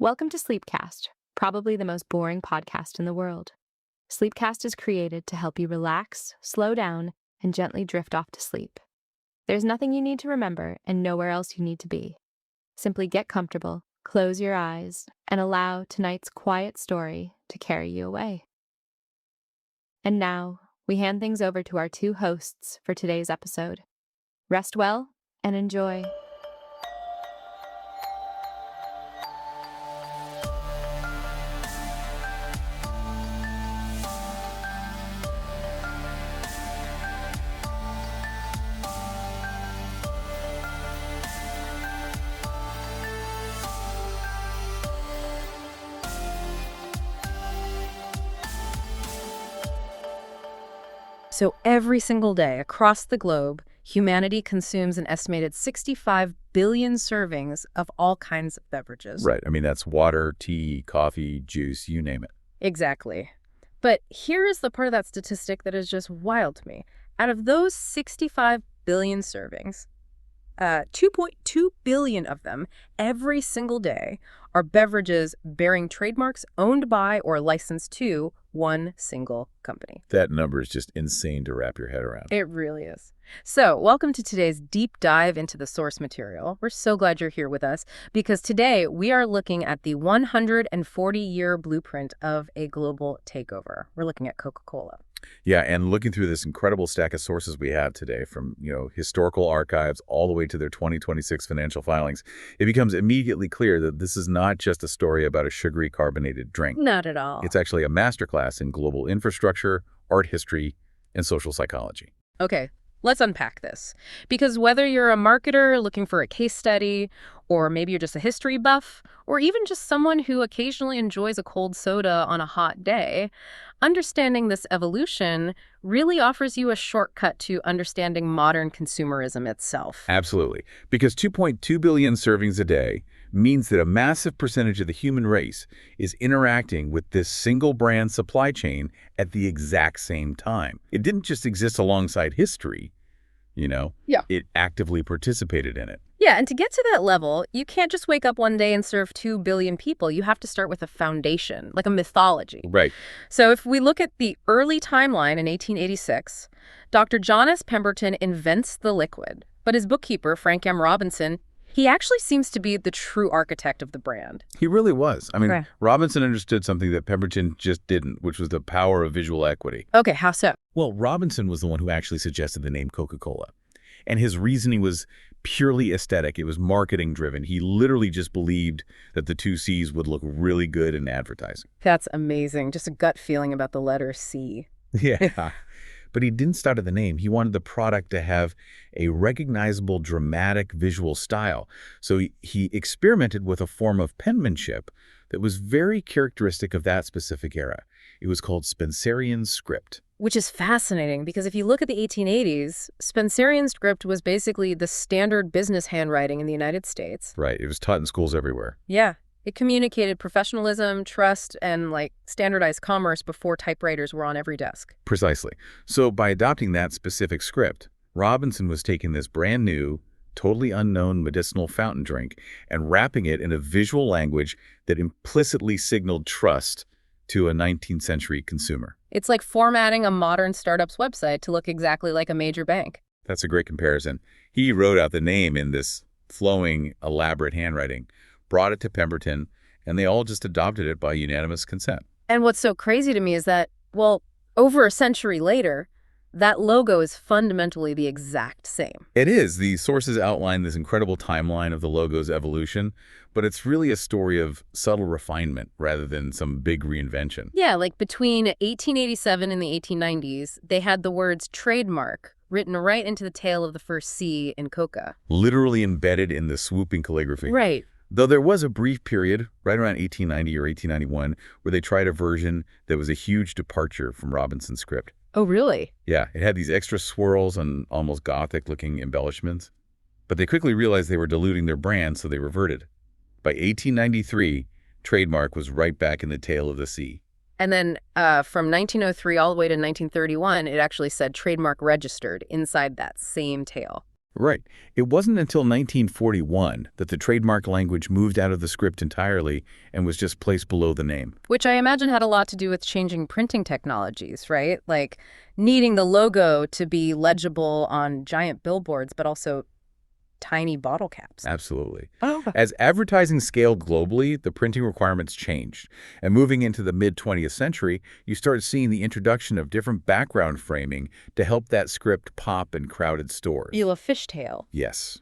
Welcome to Sleepcast, probably the most boring podcast in the world. Sleepcast is created to help you relax, slow down, and gently drift off to sleep. There's nothing you need to remember and nowhere else you need to be. Simply get comfortable, close your eyes, and allow tonight's quiet story to carry you away. And now, we hand things over to our two hosts for today's episode. Rest well and enjoy. So every single day across the globe, humanity consumes an estimated 65 billion servings of all kinds of beverages. Right. I mean, that's water, tea, coffee, juice, you name it. Exactly. But here is the part of that statistic that is just wild to me. Out of those 65 billion servings, 2.2 billion of them every single day are beverages bearing trademarks owned by or licensed to one single company. That number is just insane to wrap your head around. It really is. So, welcome to today's deep dive into the source material. We're so glad you're here with us because today we are looking at the 140-year blueprint of a global takeover. We're looking at Coca-Cola. Yeah, and looking through this incredible stack of sources we have today, from, historical archives all the way to their 2026 financial filings, it becomes immediately clear that this is not just a story about a sugary carbonated drink. Not at all. It's actually a masterclass in global infrastructure, art history, and social psychology. Okay, let's unpack this. Because whether you're a marketer looking for a case study, or maybe you're just a history buff, or even just someone who occasionally enjoys a cold soda on a hot day, understanding this evolution really offers you a shortcut to understanding modern consumerism itself. Absolutely. Because 2.2 billion servings a day means that a massive percentage of the human race is interacting with this single brand supply chain at the exact same time. It didn't just exist alongside history, Yeah. It actively participated in it. Yeah, and to get to that level, you can't just wake up one day and serve 2 billion people. You have to start with a foundation, like a mythology. Right. So if we look at the early timeline in 1886, Dr. John Pemberton invents the liquid. But his bookkeeper, Frank M. Robinson, he actually seems to be the true architect of the brand. He really was. I mean, Right. Robinson understood something that Pemberton just didn't, which was the power of visual equity. Okay, how so? Well, Robinson was the one who actually suggested the name Coca-Cola. And his reasoning was purely aesthetic. It was marketing driven. He literally just believed that the two C's would look really good in advertising. That's amazing. Just a gut feeling about the letter C. Yeah. But he didn't start at the name. He wanted the product to have a recognizable, dramatic visual style. So he experimented with a form of penmanship that was very characteristic of that specific era. It was called Spencerian script. Which is fascinating because if you look at the 1880s, Spencerian script was basically the standard business handwriting in the United States. Right. It was taught in schools everywhere. Yeah. It communicated professionalism, trust, and standardized commerce before typewriters were on every desk. Precisely. So by adopting that specific script, Robinson was taking this brand new, totally unknown medicinal fountain drink and wrapping it in a visual language that implicitly signaled trust to a 19th century consumer. It's like formatting a modern startup's website to look exactly like a major bank. That's a great comparison. He wrote out the name in this flowing, elaborate handwriting, brought it to Pemberton, and they all just adopted it by unanimous consent. And what's so crazy to me is that, over a century later, that logo is fundamentally the exact same. It is. The sources outline this incredible timeline of the logo's evolution, but it's really a story of subtle refinement rather than some big reinvention. Yeah, between 1887 and the 1890s, they had the words trademark written right into the tail of the first C in Coca. Literally embedded in the swooping calligraphy. Right. Though there was a brief period, right around 1890 or 1891, where they tried a version that was a huge departure from Robinson's script. Oh, really? Yeah, it had these extra swirls and almost Gothic-looking embellishments. But they quickly realized they were diluting their brand, so they reverted. By 1893, trademark was right back in the tail of the sea. And then from 1903 all the way to 1931, it actually said trademark registered inside that same tail. Right. It wasn't until 1941 that the trademark language moved out of the script entirely and was just placed below the name. Which I imagine had a lot to do with changing printing technologies, right? Like needing the logo to be legible on giant billboards, but also tiny bottle caps. Absolutely. Oh. As advertising scaled globally, the printing requirements changed. And moving into the mid-20th century, you started seeing the introduction of different background framing to help that script pop in crowded stores. You'll a fishtail. Yes.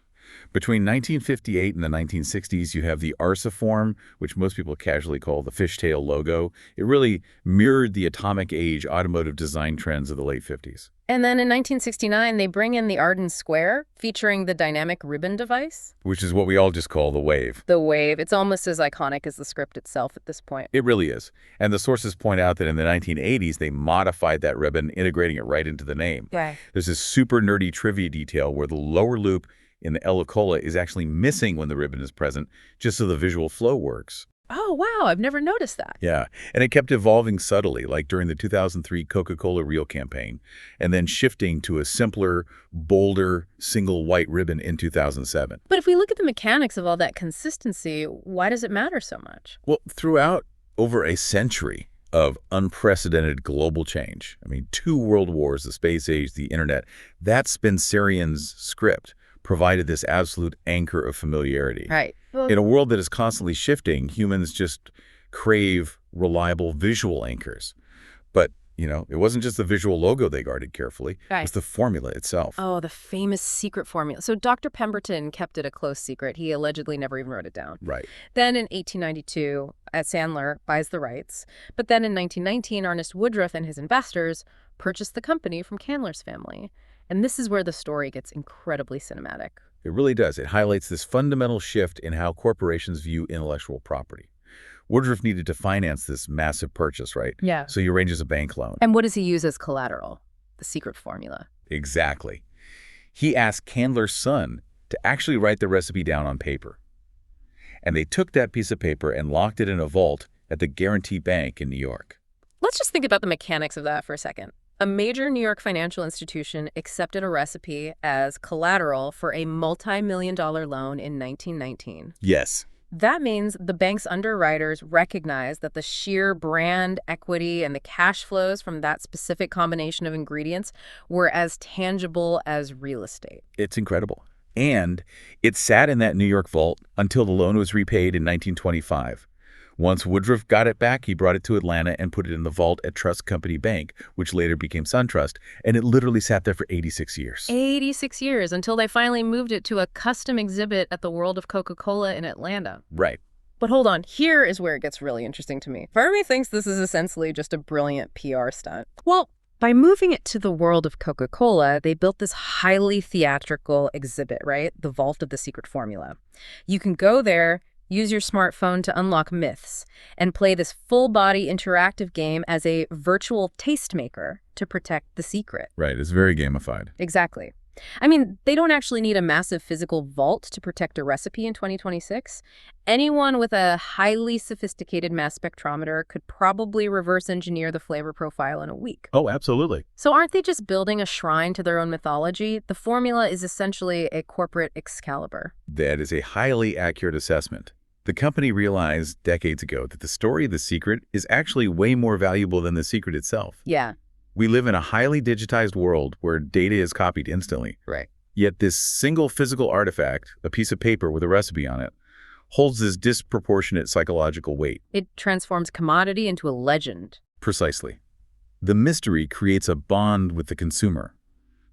Between 1958 and the 1960s, you have the Arsa form, which most people casually call the fishtail logo. It really mirrored the atomic age automotive design trends of the late 50s. And then in 1969, they bring in the Arden Square, featuring the dynamic ribbon device. Which is what we all just call the wave. The wave. It's almost as iconic as the script itself at this point. It really is. And the sources point out that in the 1980s, they modified that ribbon, integrating it right into the name. Right. There's this super nerdy trivia detail where the lower loop in the Coca-Cola is actually missing when the ribbon is present, just so the visual flow works. Oh, wow. I've never noticed that. Yeah, and it kept evolving subtly, like during the 2003 Coca-Cola Real campaign, and then shifting to a simpler, bolder, single white ribbon in 2007. But if we look at the mechanics of all that consistency, why does it matter so much? Well, throughout over a century of unprecedented global change, I mean, 2 world wars, the space age, the internet, that Spencerian's script provided this absolute anchor of familiarity. Right. Well, In a world that is constantly shifting, humans just crave reliable visual anchors. But, it wasn't just the visual logo they guarded carefully. It Right. was the formula itself. Oh, the famous secret formula. So Dr. Pemberton kept it a close secret. He allegedly never even wrote it down. Right. Then in 1892, Candler buys the rights. But then in 1919, Ernest Woodruff and his investors purchased the company from Candler's family. And this is where the story gets incredibly cinematic. It really does. It highlights this fundamental shift in how corporations view intellectual property. Woodruff needed to finance this massive purchase, right? Yeah. So he arranges a bank loan. And what does he use as collateral? The secret formula. Exactly. He asked Candler's son to actually write the recipe down on paper. And they took that piece of paper and locked it in a vault at the Guarantee Bank in New York. Let's just think about the mechanics of that for a second. A major New York financial institution accepted a recipe as collateral for a multi-million-dollar loan in 1919. Yes. That means the bank's underwriters recognized that the sheer brand equity and the cash flows from that specific combination of ingredients were as tangible as real estate. It's incredible. And it sat in that New York vault until the loan was repaid in 1925. Once Woodruff got it back, he brought it to Atlanta and put it in the vault at Trust Company Bank, which later became SunTrust, and it literally sat there for 86 years. 86 years until they finally moved it to a custom exhibit at the World of Coca-Cola in Atlanta. Right. But hold on, here is where it gets really interesting to me. Part of me thinks this is essentially just a brilliant PR stunt. Well, by moving it to the World of Coca-Cola, they built this highly theatrical exhibit, right? The Vault of the Secret Formula. You can go there, use your smartphone to unlock myths, and play this full-body interactive game as a virtual tastemaker to protect the secret. Right. It's very gamified. Exactly. I mean, they don't actually need a massive physical vault to protect a recipe in 2026. Anyone with a highly sophisticated mass spectrometer could probably reverse engineer the flavor profile in a week. Oh, absolutely. So aren't they just building a shrine to their own mythology? The formula is essentially a corporate Excalibur. That is a highly accurate assessment. The company realized decades ago that the story of the secret is actually way more valuable than the secret itself. Yeah. We live in a highly digitized world where data is copied instantly. Right. Yet this single physical artifact, a piece of paper with a recipe on it, holds this disproportionate psychological weight. It transforms commodity into a legend. Precisely. The mystery creates a bond with the consumer.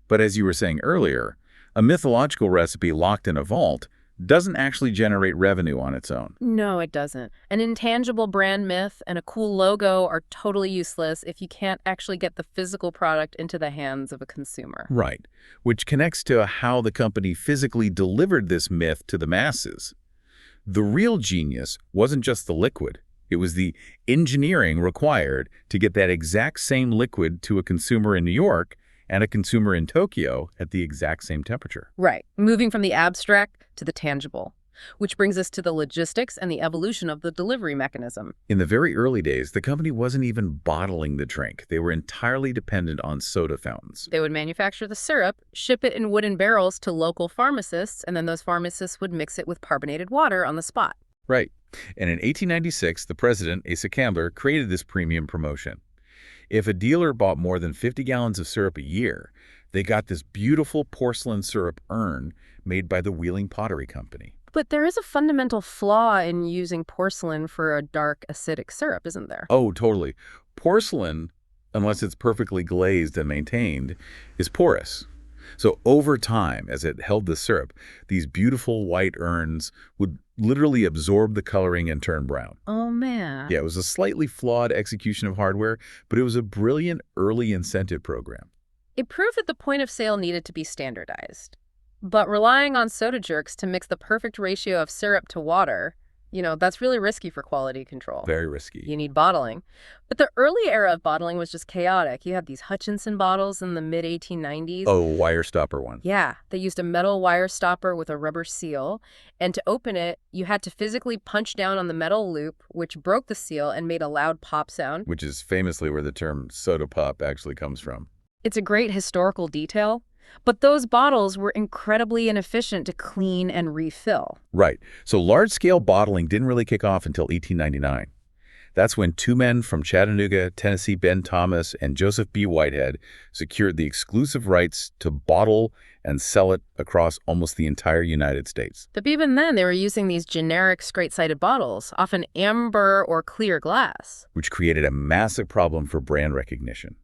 But as you were saying earlier, a mythological recipe locked in a vault doesn't actually generate revenue on its own. No, it doesn't. An intangible brand myth and a cool logo are totally useless if you can't actually get the physical product into the hands of a consumer. Right, which connects to how the company physically delivered this myth to the masses. The real genius wasn't just the liquid. It was the engineering required to get that exact same liquid to a consumer in New York and a consumer in Tokyo at the exact same temperature. Right. Moving from the abstract to the tangible. which brings us to the logistics and the evolution of the delivery mechanism. In the very early days, the company wasn't even bottling the drink. They were entirely dependent on soda fountains. They would manufacture the syrup, ship it in wooden barrels to local pharmacists, and then those pharmacists would mix it with carbonated water on the spot. Right. And in 1896, the president, Asa Candler, created this premium promotion. If a dealer bought more than 50 gallons of syrup a year, they got this beautiful porcelain syrup urn made by the Wheeling Pottery Company. But there is a fundamental flaw in using porcelain for a dark, acidic syrup, isn't there? Oh, totally. Porcelain, unless it's perfectly glazed and maintained, is porous. So over time, as it held the syrup, these beautiful white urns would literally absorb the coloring and turn brown. Oh, man. Yeah, it was a slightly flawed execution of hardware, but it was a brilliant early incentive program. It proved that the point of sale needed to be standardized. But relying on soda jerks to mix the perfect ratio of syrup to water, that's really risky for quality control. Very risky. You need bottling. But the early era of bottling was just chaotic. You had these Hutchinson bottles in the mid-1890s. Oh, wire stopper one. Yeah, they used a metal wire stopper with a rubber seal. And to open it, you had to physically punch down on the metal loop, which broke the seal and made a loud pop sound. Which is famously where the term soda pop actually comes from. It's a great historical detail. But those bottles were incredibly inefficient to clean and refill. Right. So large-scale bottling didn't really kick off until 1899. That's when two men from Chattanooga, Tennessee, Ben Thomas and Joseph B. Whitehead, secured the exclusive rights to bottle and sell it across almost the entire United States. But even then, they were using these generic straight-sided bottles, often amber or clear glass. Which created a massive problem for brand recognition.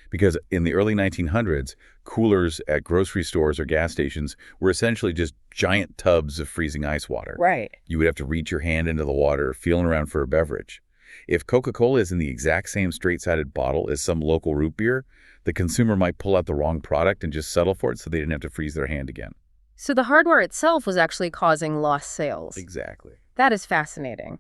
Because in the early 1900s, coolers at grocery stores or gas stations were essentially just giant tubs of freezing ice water. Right. You would have to reach your hand into the water, feeling around for a beverage. If Coca-Cola is in the exact same straight-sided bottle as some local root beer, the consumer might pull out the wrong product and just settle for it so they didn't have to freeze their hand again. So the hardware itself was actually causing lost sales. Exactly. That is fascinating.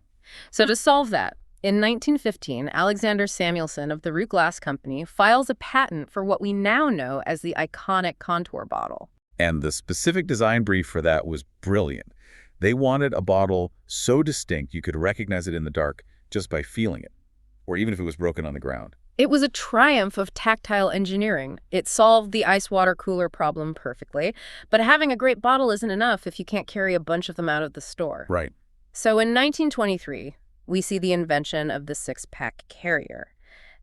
So to solve that, in 1915, Alexander Samuelson of the Root Glass Company files a patent for what we now know as the iconic contour bottle. And the specific design brief for that was brilliant. They wanted a bottle so distinct you could recognize it in the dark just by feeling it, or even if it was broken on the ground. It was a triumph of tactile engineering. It solved the ice water cooler problem perfectly, but having a great bottle isn't enough if you can't carry a bunch of them out of the store. Right. So in 1923, we see the invention of the six-pack carrier.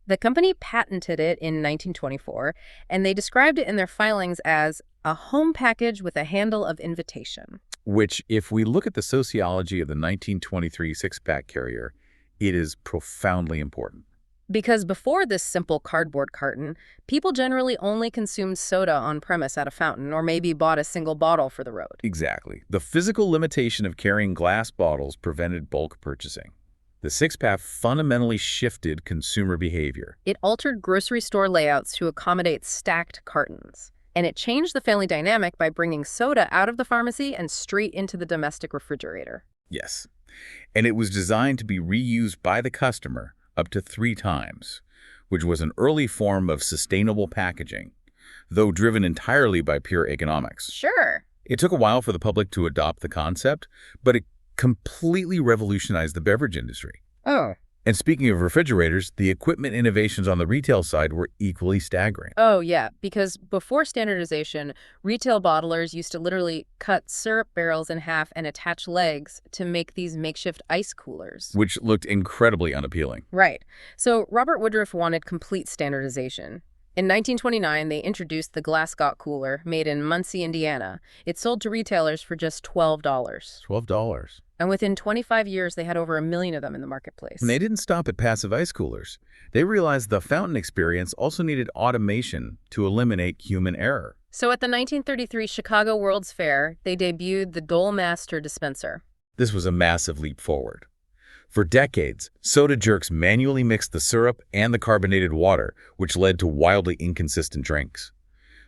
The company patented it in 1924, and they described it in their filings as a home package with a handle of invitation. Which, if we look at the sociology of the 1923 six-pack carrier, it is profoundly important. Because before this simple cardboard carton, people generally only consumed soda on premise at a fountain or maybe bought a single bottle for the road. Exactly. The physical limitation of carrying glass bottles prevented bulk purchasing. The six-pack fundamentally shifted consumer behavior. It altered grocery store layouts to accommodate stacked cartons. And it changed the family dynamic by bringing soda out of the pharmacy and straight into the domestic refrigerator. Yes. And it was designed to be reused by the customer up to 3 times, which was an early form of sustainable packaging, though driven entirely by pure economics. Sure. It took a while for the public to adopt the concept, but it completely revolutionized the beverage industry. Oh. And speaking of refrigerators, the equipment innovations on the retail side were equally staggering. Oh, yeah, because before standardization, retail bottlers used to literally cut syrup barrels in half and attach legs to make these makeshift ice coolers. Which looked incredibly unappealing. Right. So Robert Woodruff wanted complete standardization. In 1929, they introduced the Glasscock cooler, made in Muncie, Indiana. It sold to retailers for just $12. $12. And within 25 years, they had over 1 million of them in the marketplace. And they didn't stop at passive ice coolers. They realized the fountain experience also needed automation to eliminate human error. So at the 1933 Chicago World's Fair, they debuted the Dole Master dispenser. This was a massive leap forward. For decades, soda jerks manually mixed the syrup and the carbonated water, which led to wildly inconsistent drinks.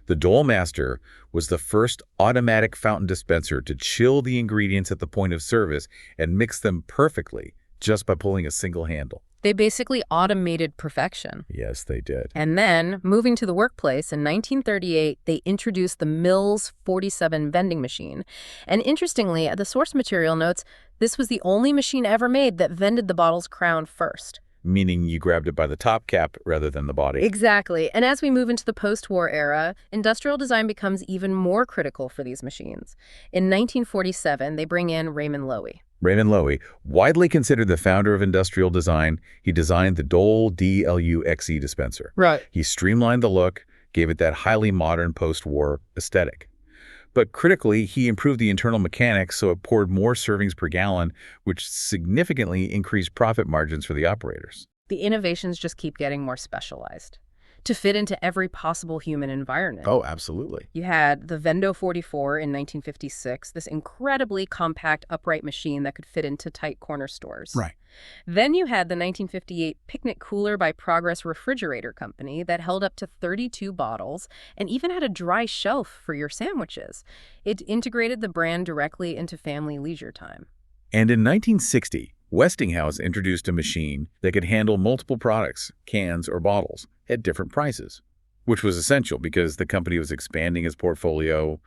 The Dole Master was the first automatic fountain dispenser to chill the ingredients at the point of service and mix them perfectly just by pulling a single handle. They basically automated perfection. Yes, they did. And then, moving to the workplace, in 1938, they introduced the Mills 47 vending machine. And interestingly, the source material notes, this was the only machine ever made that vended the bottle's crown first. Meaning you grabbed it by the top cap rather than the body. Exactly. And as we move into the post-war era, industrial design becomes even more critical for these machines. In 1947, they bring in Raymond Loewy. Raymond Loewy, widely considered the founder of industrial design, he designed the Dole DLUXE dispenser. Right. He streamlined the look, gave it that highly modern post-war aesthetic. But critically, he improved the internal mechanics so it poured more servings per gallon, which significantly increased profit margins for the operators. The innovations just keep getting more specialized to fit into every possible human environment. Oh, absolutely. You had the Vendo 44 in 1956, this incredibly compact upright machine that could fit into tight corner stores. Right. Then you had the 1958 Picnic Cooler by Progress Refrigerator Company that held up to 32 bottles and even had a dry shelf for your sandwiches. It integrated the brand directly into family leisure time. And in 1960, Westinghouse introduced a machine that could handle multiple products, cans or bottles, at different prices, which was essential because the company was expanding its portfolio,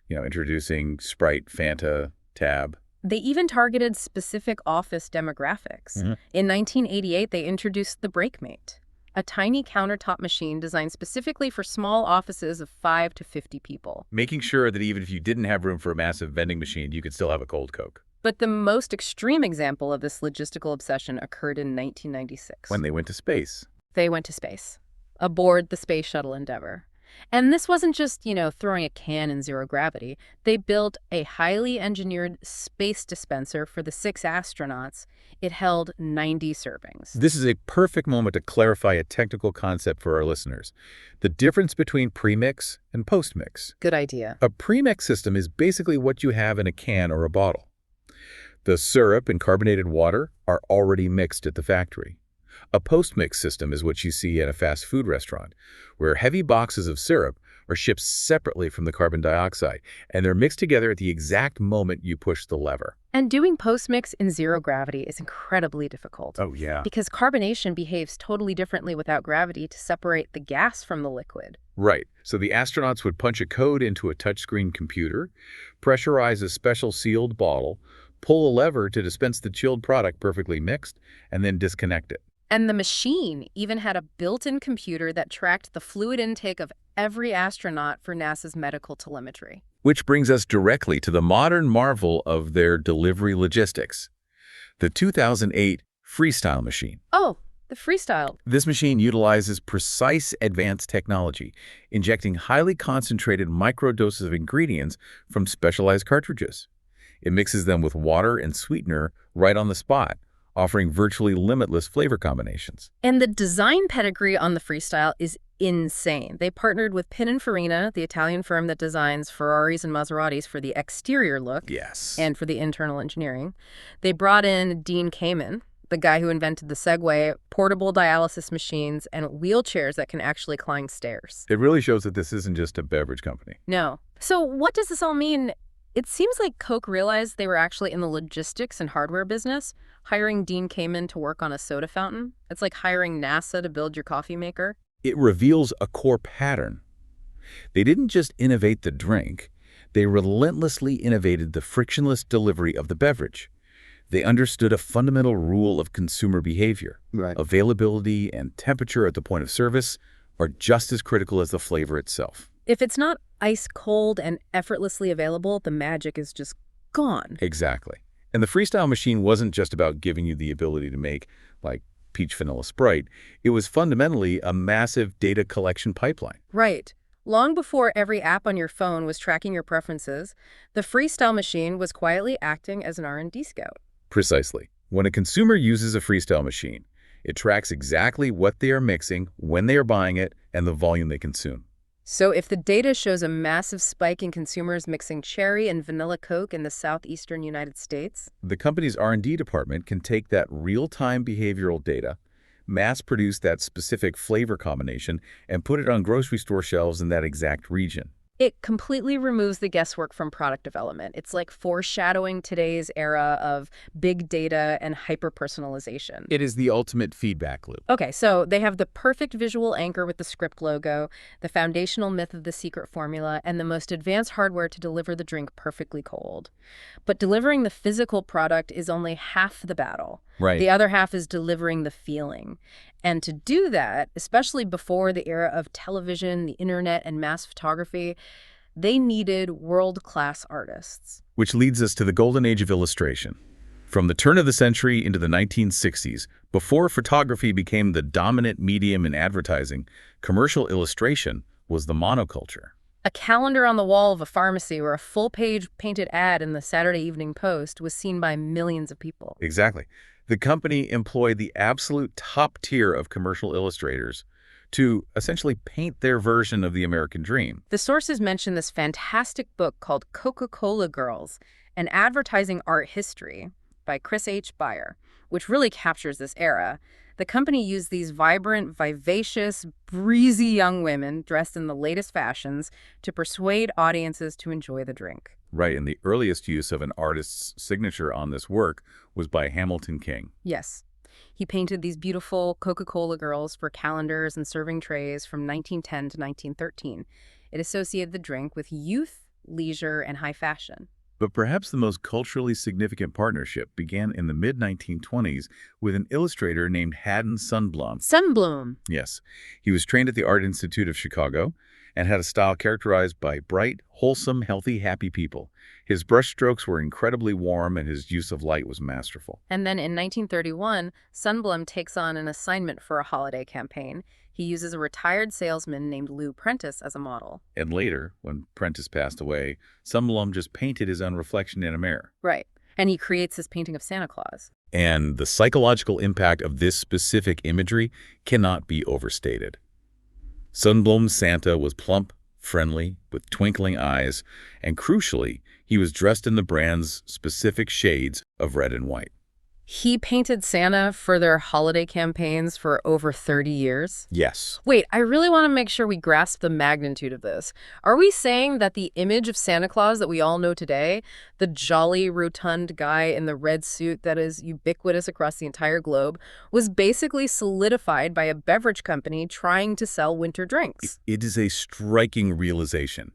introducing Sprite, Fanta, Tab. They even targeted specific office demographics. In 1988, they introduced the BreakMate, a tiny countertop machine designed specifically for small offices of 5 to 50 people. Making sure that even if you didn't have room for a massive vending machine, you could still have a cold Coke. But the most extreme example of this logistical obsession occurred in 1996. When they went to space. They went to space, aboard the Space Shuttle Endeavour. And this wasn't just, throwing a can in zero gravity. They built a highly engineered space dispenser for the 6 astronauts. It held 90 servings. This is a perfect moment to clarify a technical concept for our listeners. The difference between premix and postmix. Good idea. A premix system is basically what you have in a can or a bottle. The syrup and carbonated water are already mixed at the factory. A post-mix system is what you see at a fast food restaurant, where heavy boxes of syrup are shipped separately from the carbon dioxide, and they're mixed together at the exact moment you push the lever. And doing post-mix in zero gravity is incredibly difficult. Oh, yeah. Because carbonation behaves totally differently without gravity to separate the gas from the liquid. Right. So the astronauts would punch a code into a touchscreen computer, pressurize a special sealed bottle, pull a lever to dispense the chilled product perfectly mixed, and then disconnect it. And the machine even had a built-in computer that tracked the fluid intake of every astronaut for NASA's medical telemetry. Which brings us directly to the modern marvel of their delivery logistics, the 2008 Freestyle machine. Oh, the Freestyle. This machine utilizes precise advanced technology, injecting highly concentrated microdoses of ingredients from specialized cartridges. It mixes them with water and sweetener right on the spot, offering virtually limitless flavor combinations. And the design pedigree on the Freestyle is insane. They partnered with Pininfarina, the Italian firm that designs Ferraris and Maseratis for the exterior look. Yes. And for the internal engineering. They brought in Dean Kamen, the guy who invented the Segway, portable dialysis machines, and wheelchairs that can actually climb stairs. It really shows that this isn't just a beverage company. No. So what does this all mean? It seems like Coke realized they were actually in the logistics and hardware business, hiring Dean Kamen to work on a soda fountain. It's like hiring NASA to build your coffee maker. It reveals a core pattern. They didn't just innovate the drink, they relentlessly innovated the frictionless delivery of the beverage. They understood a fundamental rule of consumer behavior. Right. Availability and temperature at the point of service are just as critical as the flavor itself. If it's not ice cold and effortlessly available, the magic is just gone. Exactly. And the Freestyle machine wasn't just about giving you the ability to make, like, peach vanilla Sprite. It was fundamentally a massive data collection pipeline. Right. Long before every app on your phone was tracking your preferences, the Freestyle machine was quietly acting as an R&D scout. Precisely. When a consumer uses a Freestyle machine, it tracks exactly what they are mixing, when they are buying it, and the volume they consume. So if the data shows a massive spike in consumers mixing cherry and vanilla Coke in the southeastern United States, the company's R&D department can take that real-time behavioral data, mass-produce that specific flavor combination, and put it on grocery store shelves in that exact region. It completely removes the guesswork from product development. It's like foreshadowing today's era of big data and hyper-personalization. It is the ultimate feedback loop. Okay, so they have the perfect visual anchor with the script logo, the foundational myth of the secret formula, and the most advanced hardware to deliver the drink perfectly cold. But delivering the physical product is only half the battle. Right. The other half is delivering the feeling. And to do that, especially before the era of television, the internet, and mass photography, they needed world-class artists. Which leads us to the golden age of illustration. From the turn of the century into the 1960s, before photography became the dominant medium in advertising, commercial illustration was the monoculture. A calendar on the wall of a pharmacy or a full-page painted ad in the Saturday Evening Post was seen by millions of people. Exactly. The company employed the absolute top tier of commercial illustrators to essentially paint their version of the American dream. The sources mention this fantastic book called Coca-Cola Girls, an advertising art history by Chris H. Beyer, which really captures this era. The company used these vibrant, vivacious, breezy young women dressed in the latest fashions to persuade audiences to enjoy the drink. Right, and the earliest use of an artist's signature on this work was by Hamilton King. Yes. He painted these beautiful Coca-Cola girls for calendars and serving trays from 1910 to 1913. It associated the drink with youth, leisure, and high fashion. But perhaps the most culturally significant partnership began in the mid-1920s with an illustrator named Haddon Sundblom. Sundblom. Yes, he was trained at the Art Institute of Chicago and had a style characterized by bright, wholesome, healthy, happy people. His brushstrokes were incredibly warm and his use of light was masterful. And then in 1931, Sundblom takes on an assignment for a holiday campaign. He uses a retired salesman named Lou Prentice as a model. And later, when Prentice passed away, Sundblom just painted his own reflection in a mirror. Right. And he creates his painting of Santa Claus. And the psychological impact of this specific imagery cannot be overstated. Sundblom's Santa was plump, friendly, with twinkling eyes, and crucially, he was dressed in the brand's specific shades of red and white. He painted Santa for their holiday campaigns for over 30 years? Yes. Wait, I really want to make sure we grasp the magnitude of this. Are we saying that the image of Santa Claus that we all know today, the jolly, rotund guy in the red suit that is ubiquitous across the entire globe, was basically solidified by a beverage company trying to sell winter drinks? It is a striking realization.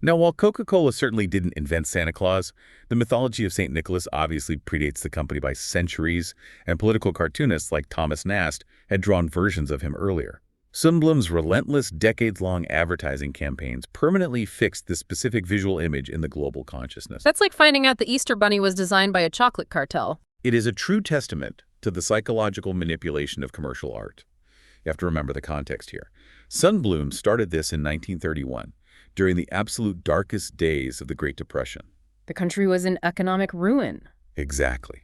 Now, while Coca-Cola certainly didn't invent Santa Claus, the mythology of St. Nicholas obviously predates the company by centuries, and political cartoonists like Thomas Nast had drawn versions of him earlier. Sundblom's relentless, decades-long advertising campaigns permanently fixed this specific visual image in the global consciousness. That's like finding out the Easter Bunny was designed by a chocolate cartel. It is a true testament to the psychological manipulation of commercial art. You have to remember the context here. Sundblom started this in 1931. During the absolute darkest days of the Great Depression. The country was in economic ruin. Exactly.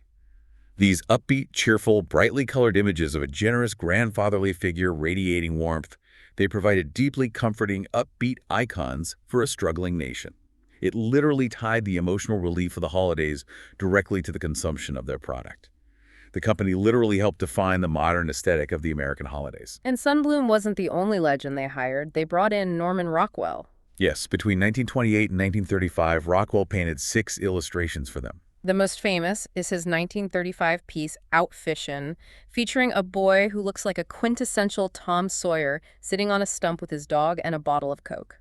These upbeat, cheerful, brightly colored images of a generous grandfatherly figure radiating warmth, they provided deeply comforting, upbeat icons for a struggling nation. It literally tied the emotional relief of the holidays directly to the consumption of their product. The company literally helped define the modern aesthetic of the American holidays. And Sundblom wasn't the only legend they hired. They brought in Norman Rockwell. Yes, between 1928 and 1935, Rockwell painted 6 illustrations for them. The most famous is his 1935 piece, Out Fishin', featuring a boy who looks like a quintessential Tom Sawyer sitting on a stump with his dog and a bottle of Coke.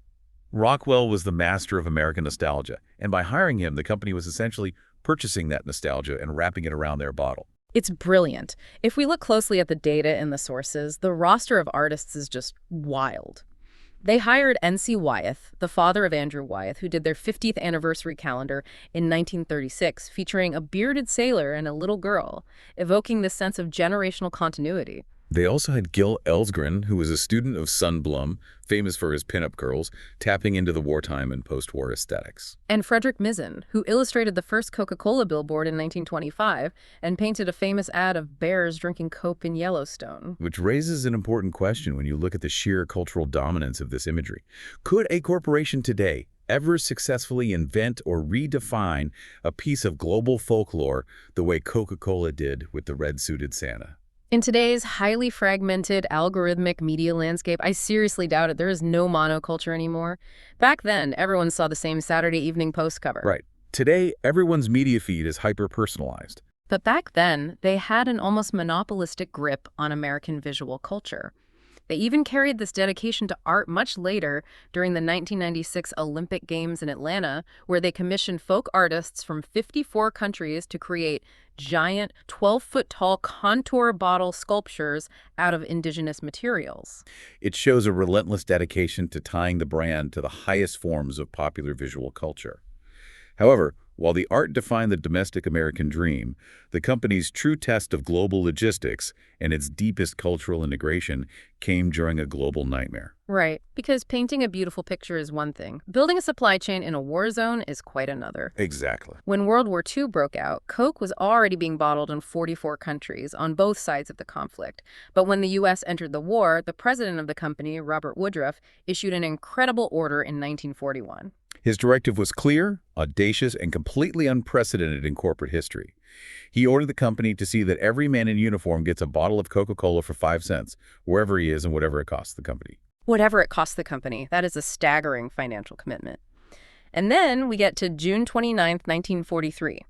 Rockwell was the master of American nostalgia, and by hiring him, the company was essentially purchasing that nostalgia and wrapping it around their bottle. It's brilliant. If we look closely at the data in the sources, the roster of artists is just wild. They hired N.C. Wyeth, the father of Andrew Wyeth, who did their 50th anniversary calendar in 1936, featuring a bearded sailor and a little girl, evoking this sense of generational continuity. They also had Gil Elsgren, who was a student of Sundblom, famous for his pinup girls, tapping into the wartime and post-war aesthetics. And Frederick Mizzen, who illustrated the first Coca-Cola billboard in 1925 and painted a famous ad of bears drinking Coke in Yellowstone. Which raises an important question when you look at the sheer cultural dominance of this imagery. Could a corporation today ever successfully invent or redefine a piece of global folklore the way Coca-Cola did with the red-suited Santa? In today's highly fragmented, algorithmic media landscape, I seriously doubt it. There is no monoculture anymore. Back then, everyone saw the same Saturday Evening Post cover. Right. Today, everyone's media feed is hyper-personalized. But back then, they had an almost monopolistic grip on American visual culture. They even carried this dedication to art much later during the 1996 Olympic Games in Atlanta, where they commissioned folk artists from 54 countries to create giant 12-foot-tall contour bottle sculptures out of indigenous materials. It shows a relentless dedication to tying the brand to the highest forms of popular visual culture. However, while the art defined the domestic American dream, the company's true test of global logistics and its deepest cultural integration came during a global nightmare. Right, because painting a beautiful picture is one thing. Building a supply chain in a war zone is quite another. Exactly. When World War II broke out, Coke was already being bottled in 44 countries on both sides of the conflict. But when the U.S. entered the war, the president of the company, Robert Woodruff, issued an incredible order in 1941. His directive was clear, audacious, and completely unprecedented in corporate history. He ordered the company to see that every man in uniform gets a bottle of Coca-Cola for 5 cents, wherever he is and whatever it costs the company. Whatever it costs the company. That is a staggering financial commitment. And then we get to June 29th, 1943.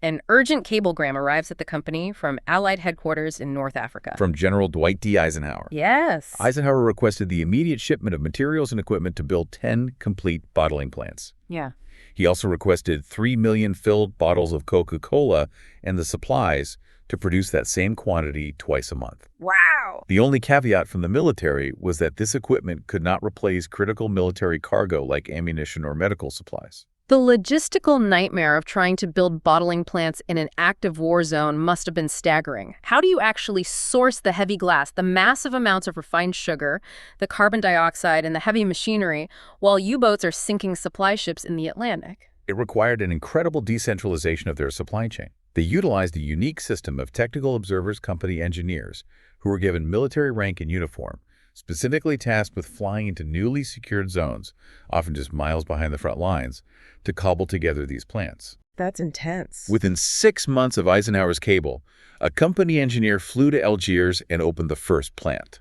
An urgent cablegram arrives at the company from Allied headquarters in North Africa. From General Dwight D. Eisenhower. Yes. Eisenhower requested the immediate shipment of materials and equipment to build 10 complete bottling plants. Yeah. He also requested 3 million filled bottles of Coca-Cola and the supplies to produce that same quantity twice a month. Wow. The only caveat from the military was that this equipment could not replace critical military cargo like ammunition or medical supplies. The logistical nightmare of trying to build bottling plants in an active war zone must have been staggering. How do you actually source the heavy glass, the massive amounts of refined sugar, the carbon dioxide, and the heavy machinery, while U-boats are sinking supply ships in the Atlantic? It required an incredible decentralization of their supply chain. They utilized a unique system of technical observers company engineers who were given military rank and uniform, specifically tasked with flying into newly secured zones, often just miles behind the front lines, to cobble together these plants. That's intense. Within 6 months of Eisenhower's cable, a company engineer flew to Algiers and opened the first plant.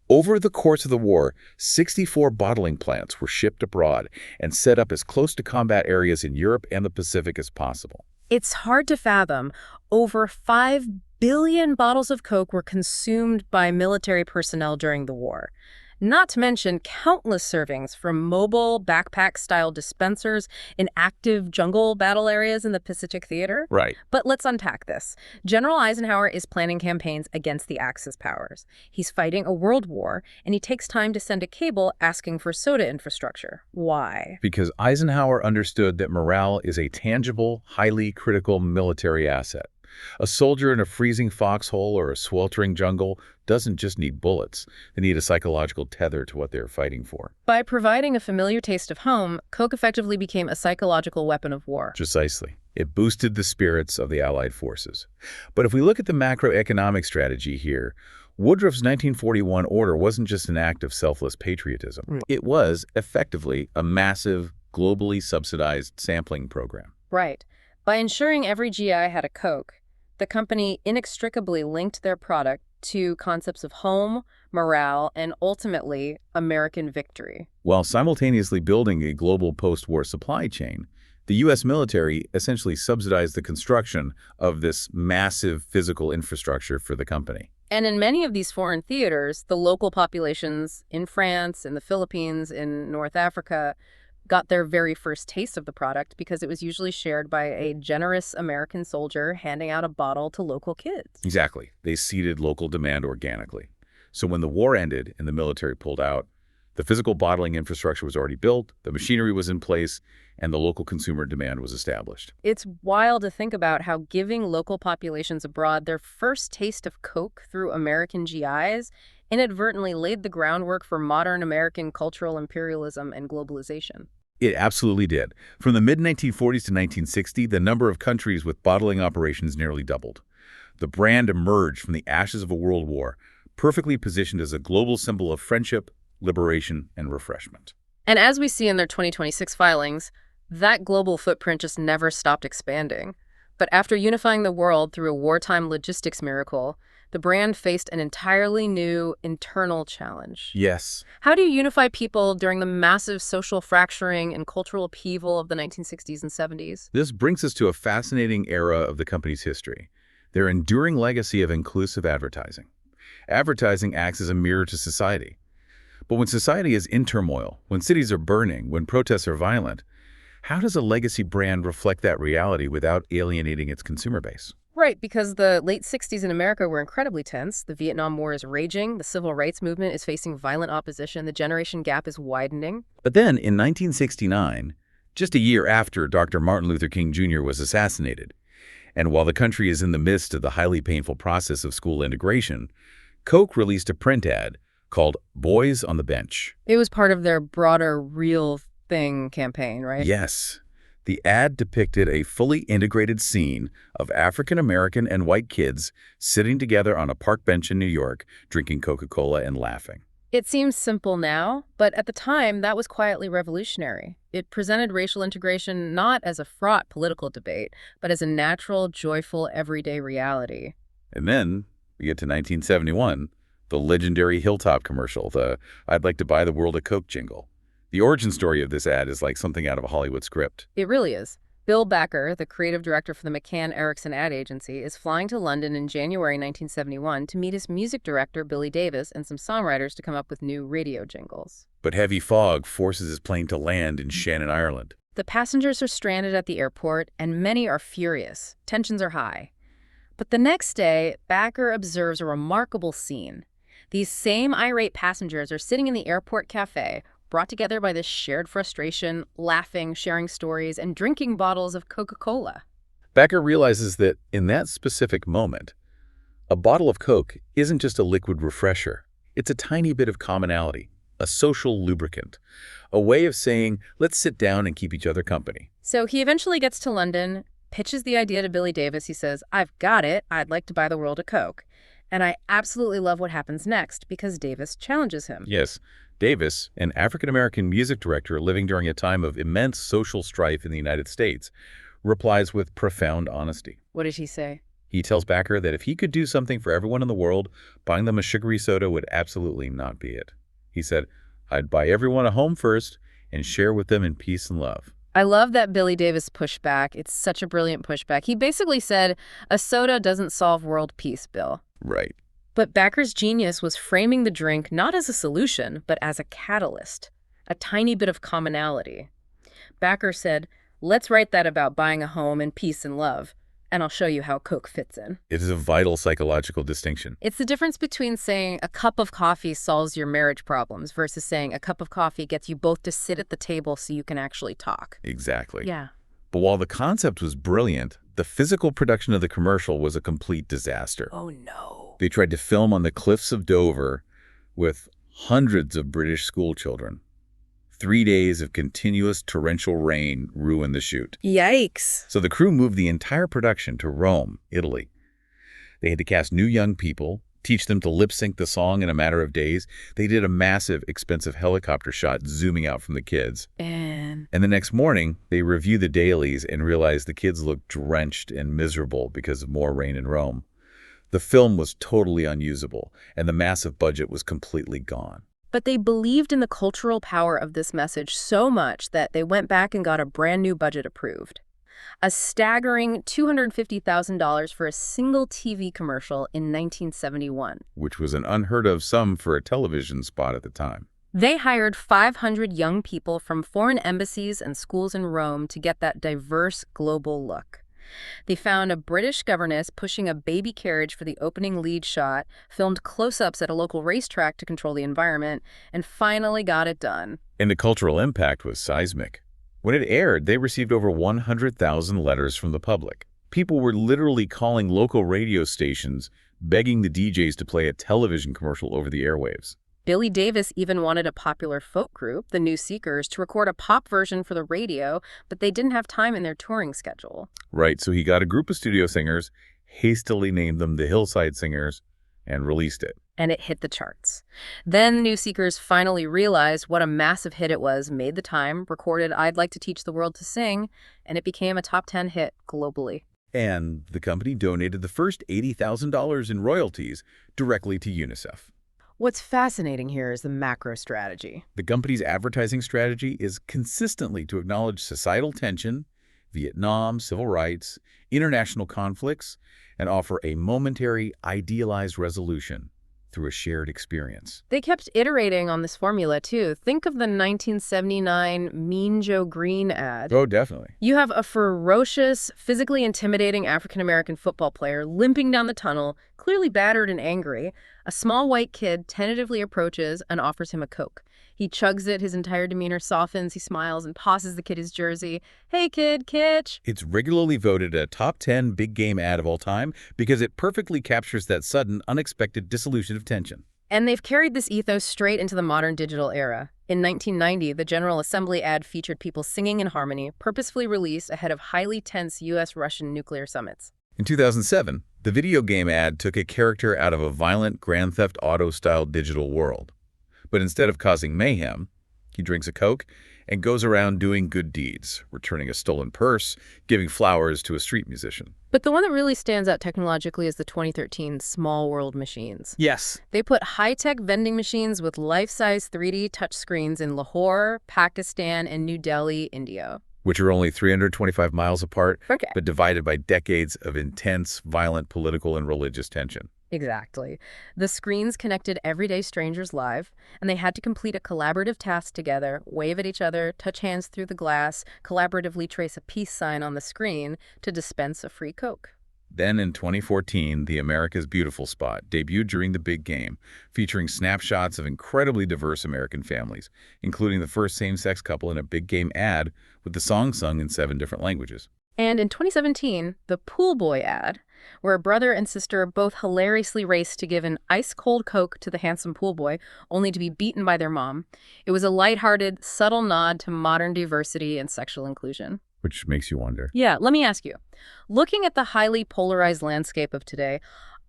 Over the course of the war, 64 bottling plants were shipped abroad and set up as close to combat areas in Europe and the Pacific as possible. It's hard to fathom. Over 5 billion bottles of Coke were consumed by military personnel during the war. Not to mention countless servings from mobile backpack-style dispensers in active jungle battle areas in the Pacific Theater. Right. But let's unpack this. General Eisenhower is planning campaigns against the Axis powers. He's fighting a world war, and he takes time to send a cable asking for soda infrastructure. Why? Because Eisenhower understood that morale is a tangible, highly critical military asset. A soldier in a freezing foxhole or a sweltering jungle doesn't just need bullets. They need a psychological tether to what they're fighting for. By providing a familiar taste of home, Coke effectively became a psychological weapon of war. Precisely. It boosted the spirits of the Allied forces. But if we look at the macroeconomic strategy here, Woodruff's 1941 order wasn't just an act of selfless patriotism. It was, effectively, a massive, globally subsidized sampling program. Right. By ensuring every GI had a Coke, the company inextricably linked their product to concepts of home, morale, and ultimately, American victory. While simultaneously building a global post-war supply chain, the U.S. military essentially subsidized the construction of this massive physical infrastructure for the company. And in many of these foreign theaters, the local populations in France, in the Philippines, in North Africa, got their very first taste of the product because it was usually shared by a generous American soldier handing out a bottle to local kids. Exactly. They seeded local demand organically. So when the war ended and the military pulled out, the physical bottling infrastructure was already built, the machinery was in place, and the local consumer demand was established. It's wild to think about how giving local populations abroad their first taste of Coke through American GIs inadvertently laid the groundwork for modern American cultural imperialism and globalization. It absolutely did. From the mid-1940s to 1960, the number of countries with bottling operations nearly doubled. The brand emerged from the ashes of a world war, perfectly positioned as a global symbol of friendship, liberation, and refreshment. And as we see in their 2026 filings, that global footprint just never stopped expanding. But after unifying the world through a wartime logistics miracle, the brand faced an entirely new internal challenge. Yes. How do you unify people during the massive social fracturing and cultural upheaval of the 1960s and 70s? This brings us to a fascinating era of the company's history, their enduring legacy of inclusive advertising. Advertising acts as a mirror to society. But when society is in turmoil, when cities are burning, when protests are violent, how does a legacy brand reflect that reality without alienating its consumer base? Right, because the late 60s in America were incredibly tense. The Vietnam War is raging, the civil rights movement is facing violent opposition, the generation gap is widening. But then, in 1969, just a year after Dr. Martin Luther King Jr. was assassinated, and while the country is in the midst of the highly painful process of school integration, Coke released a print ad called Boys on the Bench. It was part of their broader Real Thing campaign, right? Yes. The ad depicted a fully integrated scene of African American and white kids sitting together on a park bench in New York, drinking Coca-Cola and laughing. It seems simple now, but at the time, that was quietly revolutionary. It presented racial integration not as a fraught political debate, but as a natural, joyful, everyday reality. And then we get to 1971, the legendary Hilltop commercial, the "I'd like to buy the world a Coke" jingle. The origin story of this ad is like something out of a Hollywood script. It really is. Bill Backer, the creative director for the McCann Erickson ad agency, is flying to London in January 1971 to meet his music director, Billy Davis, and some songwriters to come up with new radio jingles. But heavy fog forces his plane to land in Shannon, Ireland. The passengers are stranded at the airport, and many are furious. Tensions are high. But the next day, Backer observes a remarkable scene. These same irate passengers are sitting in the airport cafe, brought together by this shared frustration, laughing, sharing stories, and drinking bottles of Coca-Cola. Backer realizes that in that specific moment, a bottle of Coke isn't just a liquid refresher. It's a tiny bit of commonality, a social lubricant, a way of saying, let's sit down and keep each other company. So he eventually gets to London, pitches the idea to Billy Davis. He says, "I've got it. I'd like to buy the world a Coke." And I absolutely love what happens next because Davis challenges him. Yes, Davis, an African-American music director living during a time of immense social strife in the United States, replies with profound honesty. What did he say? He tells Backer that if he could do something for everyone in the world, buying them a sugary soda would absolutely not be it. He said, "I'd buy everyone a home first and share with them in peace and love." I love that Billy Davis pushback. It's such a brilliant pushback. He basically said, a soda doesn't solve world peace, Bill. Right. But Backer's genius was framing the drink not as a solution, but as a catalyst, a tiny bit of commonality. Backer said, "Let's write that about buying a home and peace and love, and I'll show you how Coke fits in." It is a vital psychological distinction. It's the difference between saying a cup of coffee solves your marriage problems versus saying a cup of coffee gets you both to sit at the table so you can actually talk. Exactly. Yeah. But while the concept was brilliant, the physical production of the commercial was a complete disaster. Oh, no. They tried to film on the cliffs of Dover with hundreds of British school children. 3 days of continuous torrential rain ruined the shoot. Yikes. So the crew moved the entire production to Rome, Italy. They had to cast new young people, teach them to lip-sync the song in a matter of days. They did a massive, expensive helicopter shot zooming out from the kids. And the next morning, they reviewed the dailies and realized the kids looked drenched and miserable because of more rain in Rome. The film was totally unusable, and the massive budget was completely gone. But they believed in the cultural power of this message so much that they went back and got a brand new budget approved. A staggering $250,000 for a single TV commercial in 1971. Which was an unheard of sum for a television spot at the time. They hired 500 young people from foreign embassies and schools in Rome to get that diverse global look. They found a British governess pushing a baby carriage for the opening lead shot, filmed close-ups at a local racetrack to control the environment, and finally got it done. And the cultural impact was seismic. When it aired, they received over 100,000 letters from the public. People were literally calling local radio stations, begging the DJs to play a television commercial over the airwaves. Billy Davis even wanted a popular folk group, the New Seekers, to record a pop version for the radio, but they didn't have time in their touring schedule. Right, so he got a group of studio singers, hastily named them the Hillside Singers, and released it. And it hit the charts. Then the New Seekers finally realized what a massive hit it was, made the time, recorded I'd Like to Teach the World to Sing, and it became a top 10 hit globally. And the company donated the first $80,000 in royalties directly to UNICEF. What's fascinating here is the macro strategy. The company's advertising strategy is consistently to acknowledge societal tension, Vietnam, civil rights, international conflicts, and offer a momentary, idealized resolution through a shared experience. They kept iterating on this formula, too. Think of the 1979 Mean Joe Green ad. Oh, definitely. You have a ferocious, physically intimidating African-American football player limping down the tunnel, clearly battered and angry. A small white kid tentatively approaches and offers him a Coke. He chugs it, his entire demeanor softens, he smiles and passes the kid his jersey. Hey kid, catch! It's regularly voted a top 10 big game ad of all time because it perfectly captures that sudden, unexpected dissolution of tension. And they've carried this ethos straight into the modern digital era. In 1990, the General Assembly ad featured people singing in harmony, purposefully released ahead of highly tense U.S.-Russian nuclear summits. In 2007, the video game ad took a character out of a violent Grand Theft Auto-style digital world. But instead of causing mayhem, he drinks a Coke and goes around doing good deeds, returning a stolen purse, giving flowers to a street musician. But the one that really stands out technologically is the 2013 Small World machines. Yes. They put high-tech vending machines with life-size 3D touchscreens in Lahore, Pakistan, and New Delhi, India. Which are only 325 miles apart, Okay. but divided by decades of intense, violent political and religious tension. Exactly. The screens connected everyday strangers live, and they had to complete a collaborative task together, wave at each other, touch hands through the glass, collaboratively trace a peace sign on the screen to dispense a free Coke. Then in 2014, the America's Beautiful spot debuted during the big game, featuring snapshots of incredibly diverse American families, including the first same-sex couple in a big game ad with the song sung in 7 different languages. And in 2017, the Pool Boy ad, where a brother and sister both hilariously raced to give an ice-cold Coke to the handsome pool boy, only to be beaten by their mom. It was a lighthearted, subtle nod to modern diversity and sexual inclusion. Which makes you wonder. Yeah, let me ask you. Looking at the highly polarized landscape of today,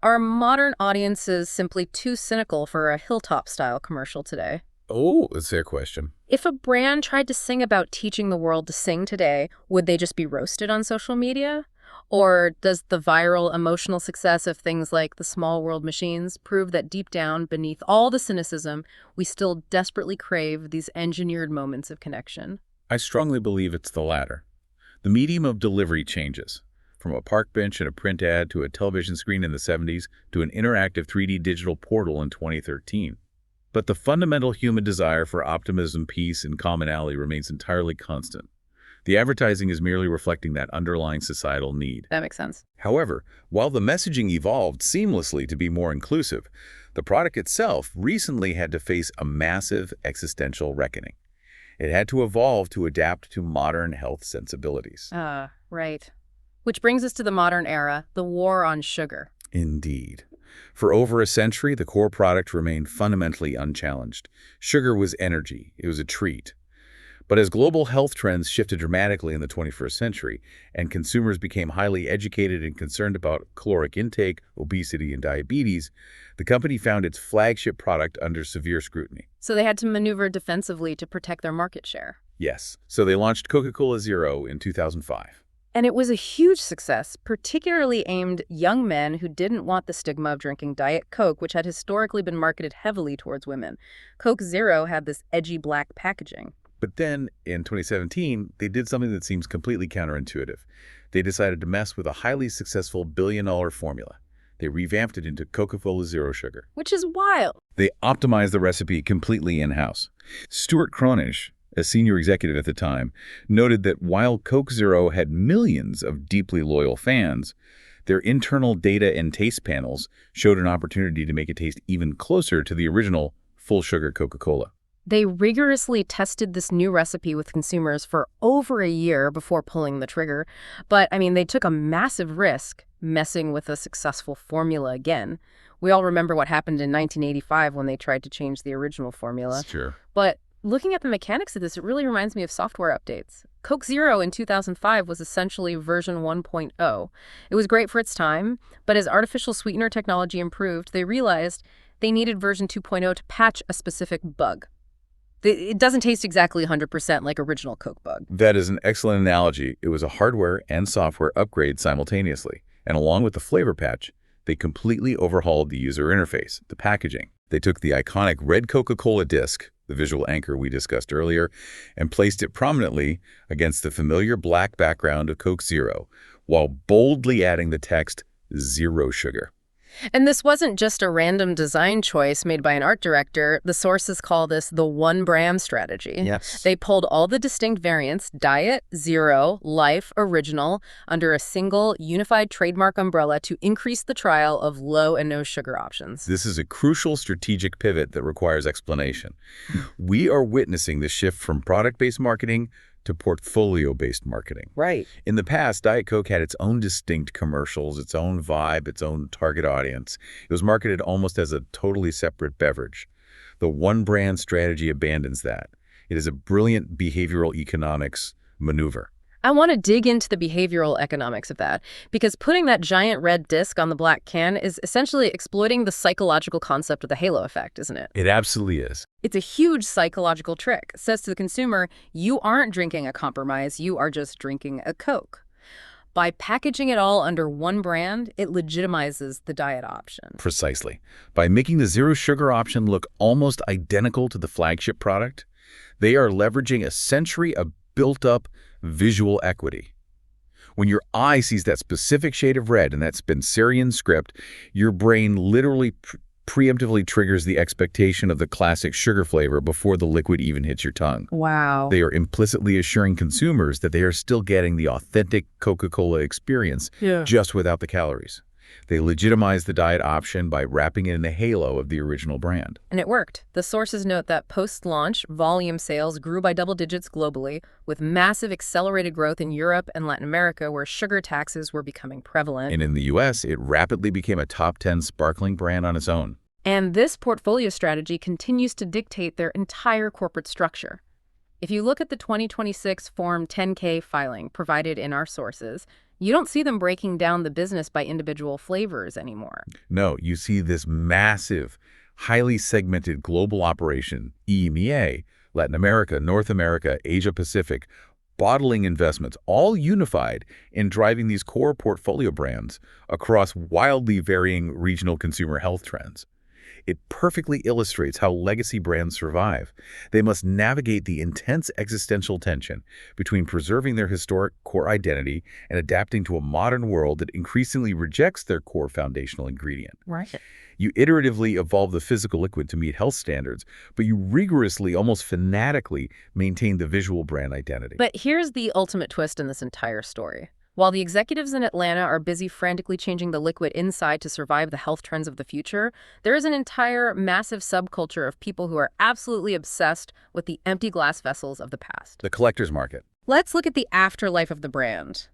are modern audiences simply too cynical for a Hilltop-style commercial today? Oh, that's a fair question. If a brand tried to sing about teaching the world to sing today, would they just be roasted on social media? Or does the viral emotional success of things like the Small World machines prove that deep down, beneath all the cynicism, we still desperately crave these engineered moments of connection? I strongly believe it's the latter. The medium of delivery changes, from a park bench in a print ad to a television screen in the 70s to an interactive 3D digital portal in 2013. But the fundamental human desire for optimism, peace, and commonality remains entirely constant. The advertising is merely reflecting that underlying societal need. That makes sense. However, while the messaging evolved seamlessly to be more inclusive, the product itself recently had to face a massive existential reckoning. It had to evolve to adapt to modern health sensibilities. Right. Which brings us to the modern era, the war on sugar. Indeed. For over a century, the core product remained fundamentally unchallenged. Sugar was energy. It was a treat. But as global health trends shifted dramatically in the 21st century, and consumers became highly educated and concerned about caloric intake, obesity, and diabetes, the company found its flagship product under severe scrutiny. So they had to maneuver defensively to protect their market share. Yes, so they launched Coca-Cola Zero in 2005. And it was a huge success, particularly aimed young men who didn't want the stigma of drinking Diet Coke, which had historically been marketed heavily towards women. Coke Zero had this edgy black packaging. But then, in 2017, they did something that seems completely counterintuitive. They decided to mess with a highly successful billion-dollar formula. They revamped it into Coca-Cola Zero Sugar. Which is wild. They optimized the recipe completely in-house. Stuart Cronish, a senior executive at the time, noted that while Coke Zero had millions of deeply loyal fans, their internal data and taste panels showed an opportunity to make it taste even closer to the original full-sugar Coca-Cola. They rigorously tested this new recipe with consumers for over a year before pulling the trigger. But, they took a massive risk messing with a successful formula again. We all remember what happened in 1985 when they tried to change the original formula. Sure. But looking at the mechanics of this, it really reminds me of software updates. Coke Zero in 2005 was essentially version 1.0. It was great for its time, but as artificial sweetener technology improved, they realized they needed version 2.0 to patch a specific bug. It doesn't taste exactly 100% like original Coke Bug. That is an excellent analogy. It was a hardware and software upgrade simultaneously. And along with the flavor patch, they completely overhauled the user interface, the packaging. They took the iconic red Coca-Cola disc, the visual anchor we discussed earlier, and placed it prominently against the familiar black background of Coke Zero, while boldly adding the text, "Zero sugar." And this wasn't just a random design choice made by an art director. The sources call this the one brand strategy. Yes. They pulled all the distinct variants, Diet, Zero, Life, Original, under a single unified trademark umbrella to increase the trial of low and no sugar options. This is a crucial strategic pivot that requires explanation. We are witnessing the shift from product-based marketing to portfolio-based marketing. Right. In the past, Diet Coke had its own distinct commercials, its own vibe, its own target audience. It was marketed almost as a totally separate beverage. The one brand strategy abandons that. It is a brilliant behavioral economics maneuver. I want to dig into the behavioral economics of that, because putting that giant red disc on the black can is essentially exploiting the psychological concept of the halo effect, isn't it? It absolutely is. It's a huge psychological trick. It says to the consumer, you aren't drinking a compromise, you are just drinking a Coke. By packaging it all under one brand, it legitimizes the diet option. Precisely. By making the zero sugar option look almost identical to the flagship product, they are leveraging a century of built-up visual equity. When your eye sees that specific shade of red in that Spencerian script, your brain literally preemptively triggers the expectation of the classic sugar flavor before the liquid even hits your tongue. Wow. They are implicitly assuring consumers that they are still getting the authentic Coca-Cola experience, just without the calories. They legitimize the diet option by wrapping it in the halo of the original brand. And it worked. The sources note that post-launch, volume sales grew by double digits globally, with massive accelerated growth in Europe and Latin America, where sugar taxes were becoming prevalent. And in the U.S., it rapidly became a top 10 sparkling brand on its own. And this portfolio strategy continues to dictate their entire corporate structure. If you look at the 2026 Form 10K filing provided in our sources, you don't see them breaking down the business by individual flavors anymore. No, you see this massive, highly segmented global operation, EMEA, Latin America, North America, Asia Pacific, bottling investments, all unified in driving these core portfolio brands across wildly varying regional consumer health trends. It perfectly illustrates how legacy brands survive. They must navigate the intense existential tension between preserving their historic core identity and adapting to a modern world that increasingly rejects their core foundational ingredient. Right. You iteratively evolve the physical liquid to meet health standards, but you rigorously, almost fanatically, maintain the visual brand identity. But here's the ultimate twist in this entire story. While the executives in Atlanta are busy frantically changing the liquid inside to survive the health trends of the future, there is an entire massive subculture of people who are absolutely obsessed with the empty glass vessels of the past. The collector's market. Let's look at the afterlife of the brand,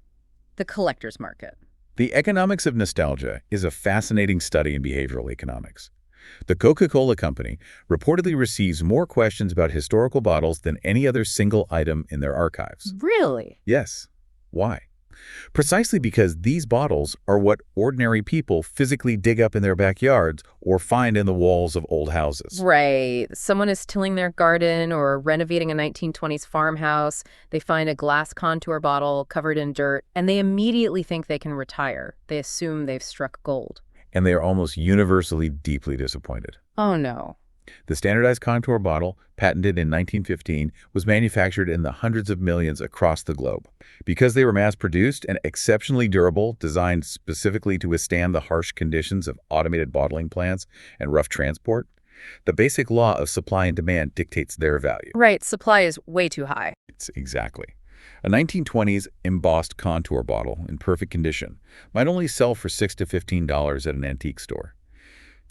the collector's market. The economics of nostalgia is a fascinating study in behavioral economics. The Coca-Cola Company reportedly receives more questions about historical bottles than any other single item in their archives. Really? Yes. Why? Precisely because these bottles are what ordinary people physically dig up in their backyards or find in the walls of old houses. Right. Someone is tilling their garden or renovating a 1920s farmhouse. They find a glass contour bottle covered in dirt, and they immediately think they can retire. They assume they've struck gold. And they are almost universally deeply disappointed. Oh, no. The standardized contour bottle, patented in 1915, was manufactured in the hundreds of millions across the globe. Because they were mass-produced and exceptionally durable, designed specifically to withstand the harsh conditions of automated bottling plants and rough transport, the basic law of supply and demand dictates their value. Right, supply is way too high. Exactly. A 1920s embossed contour bottle in perfect condition might only sell for $6 to $15 at an antique store.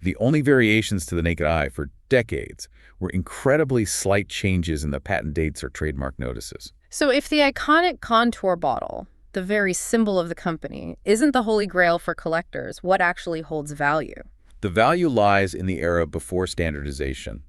The only variations to the naked eye for decades were incredibly slight changes in the patent dates or trademark notices. So if the iconic contour bottle, the very symbol of the company, isn't the holy grail for collectors, what actually holds value? The value lies in the era before standardization,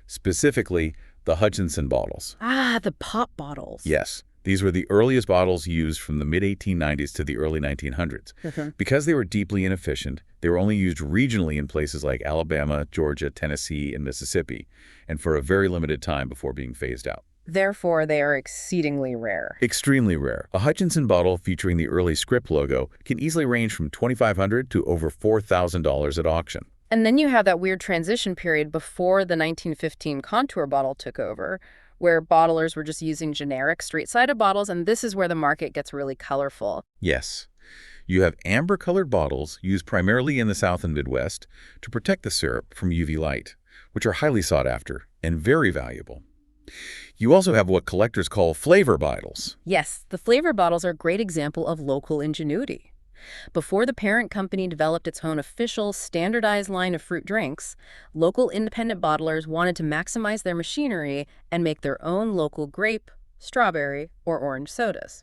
specifically the Hutchinson bottles. Ah, the pop bottles. Yes, These were the earliest bottles used from the mid-1890s to the early 1900s. Because they were deeply inefficient, they were only used regionally in places like Alabama, Georgia, Tennessee, and Mississippi, and for a very limited time before being phased out. Therefore, they are exceedingly rare. Extremely rare. A Hutchinson bottle featuring the early script logo can easily range from $2,500 to over $4,000 at auction. And then you have that weird transition period before the 1915 contour bottle took over, where bottlers were just using generic straight-sided bottles, and this is where the market gets really colorful. Yes. You have amber-colored bottles used primarily in the South and Midwest to protect the syrup from UV light, which are highly sought after and very valuable. You also have what collectors call flavor bottles. Yes, the flavor bottles are a great example of local ingenuity. Before the parent company developed its own official, standardized line of fruit drinks, local independent bottlers wanted to maximize their machinery and make their own local grape, strawberry, or orange sodas.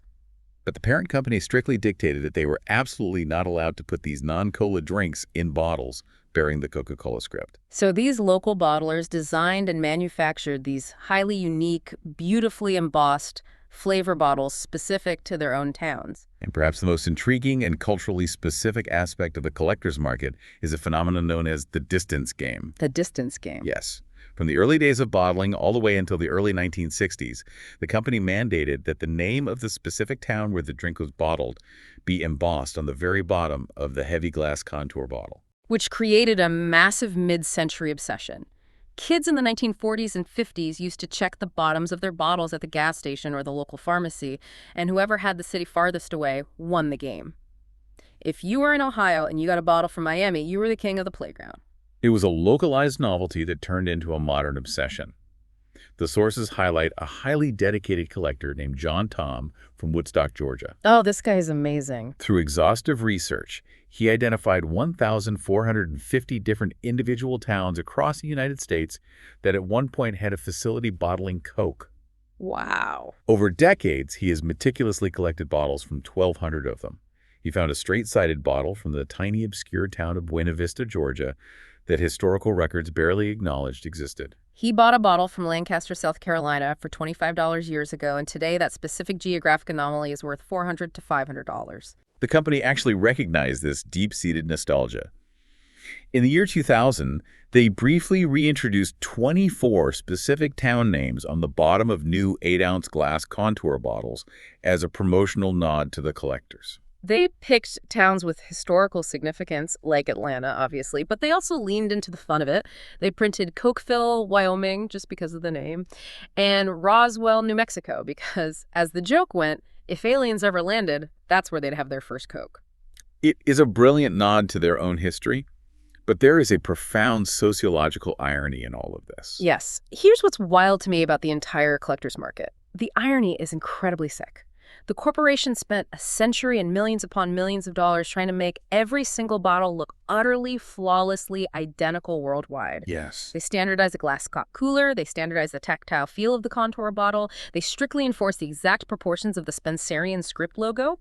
But the parent company strictly dictated that they were absolutely not allowed to put these non-cola drinks in bottles bearing the Coca-Cola script. So these local bottlers designed and manufactured these highly unique, beautifully embossed flavor bottles specific to their own towns. And perhaps the most intriguing and culturally specific aspect of the collector's market is a phenomenon known as the distance game. The distance game. Yes. From the early days of bottling all the way until the early 1960s, the company mandated that the name of the specific town where the drink was bottled be embossed on the very bottom of the heavy glass contour bottle, which created a massive mid-century obsession. Kids in the 1940s and 50s used to check the bottoms of their bottles at the gas station or the local pharmacy, and whoever had the city farthest away won the game. If you were in Ohio and you got a bottle from Miami, you were the king of the playground. It was a localized novelty that turned into a modern obsession. The sources highlight a highly dedicated collector named John Tom from Woodstock, Georgia. Oh, this guy is amazing. Through exhaustive research, he identified 1,450 different individual towns across the United States that at one point had a facility bottling Coke. Wow. Over decades, he has meticulously collected bottles from 1,200 of them. He found a straight-sided bottle from the tiny, obscure town of Buena Vista, Georgia, that historical records barely acknowledged existed. He bought a bottle from Lancaster, South Carolina for $25 years ago, and today that specific geographic anomaly is worth $400 to $500. The company actually recognized this deep-seated nostalgia. In the year 2000, they briefly reintroduced 24 specific town names on the bottom of new 8-ounce glass contour bottles as a promotional nod to the collectors. They picked towns with historical significance, like Atlanta, obviously, but they also leaned into the fun of it. They printed Cokeville, Wyoming, just because of the name, and Roswell, New Mexico, because, as the joke went, if aliens ever landed, that's where they'd have their first Coke. It is a brilliant nod to their own history, but there is a profound sociological irony in all of this. Yes. Here's what's wild to me about the entire collector's market. The irony is incredibly sick. The corporation spent a century and millions upon millions of dollars trying to make every single bottle look utterly, flawlessly identical worldwide. Yes. They standardized the glass cup cooler, they standardized the tactile feel of the contour bottle, they strictly enforced the exact proportions of the Spencerian script logo,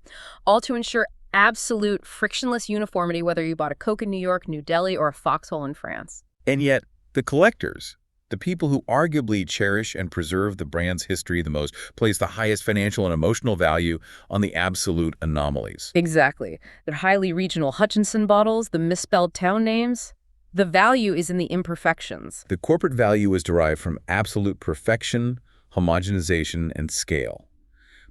all to ensure absolute frictionless uniformity whether you bought a Coke in New York, New Delhi, or a Foxhole in France. And yet, the collectors, the people who arguably cherish and preserve the brand's history the most, place the highest financial and emotional value on the absolute anomalies. Exactly. Their highly regional Hutchinson bottles, the misspelled town names. The value is in the imperfections. The corporate value is derived from absolute perfection, homogenization, and scale.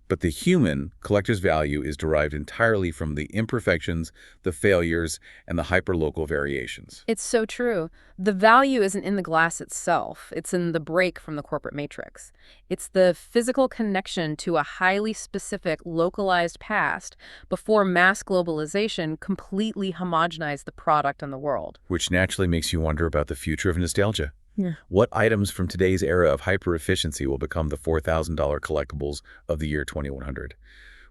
But the human collector's value is derived entirely from the imperfections, the failures, and the hyperlocal variations. It's so true. The value isn't in the glass itself. It's in the break from the corporate matrix. It's the physical connection to a highly specific, localized past before mass globalization completely homogenized the product and the world. Which naturally makes you wonder about the future of nostalgia. Yeah. What items from today's era of hyper-efficiency will become the $4,000 collectibles of the year 2100?